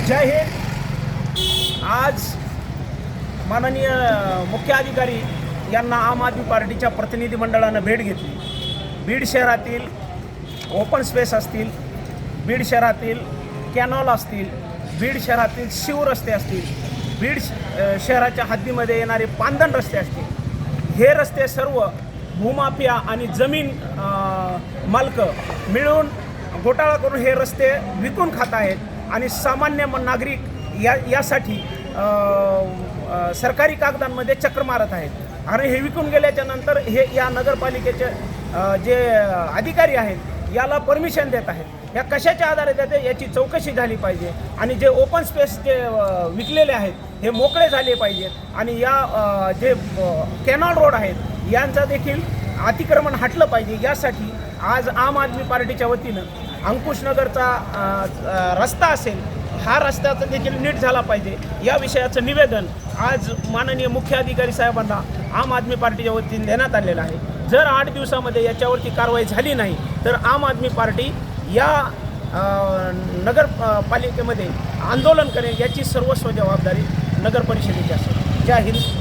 जय हिंद। आज माननीय मुख्य अधिकारी यांना आम आदमी पार्टीच्या प्रतिनिधी मंडळानं भेट घेतली। बीड शहरातील ओपन स्पेस असतील, बीड शहरातील कॅनॉल असतील, बीड शहरातील शिवरस्ते असतील, बीड शहराच्या हद्दीमध्ये येणारे पांदण रस्ते असतील, हे रस्ते सर्व भूमाफिया आणि जमीन मालक मिळून घोटाळा करून हे रस्ते विकून खात आहेत आणि सामान्य नागरिक यासाठी सरकारी कागदांमध्ये चक्र मारत आहेत। आणि हे विकून गेल्याच्या नंतर हे या नगरपालिकेचे जे अधिकारी आहेत याला परमिशन देत आहेत। या कशाच्या आधारे देते याची चौकशी झाली पाहिजे आणि जे ओपन स्पेस जे विकलेले आहेत हे मोकळे झाले पाहिजेत आणि या जे कॅनॉल रोड आहेत यांचा देखील अतिक्रमण हटलं पाहिजे। यासाठी आज आम आदमी पार्टीच्या वतीनं अंकुशनगरचा रस्ता असेल, हा रस्त्याचा देखील नीट झाला पाहिजे या विषयाचं निवेदन आज माननीय मुख्य अधिकारी साहेबांना आम आदमी पार्टीच्या वतीने देण्यात आलेलं आहे। जर 8 दिवसामध्ये याच्यावरती कारवाई झाली नाही तर आम आदमी पार्टी या नगरपालिकेमध्ये आंदोलन करेल। याची सर्वस्व जबाबदारी नगर परिषदेची असेल। जय हिंद।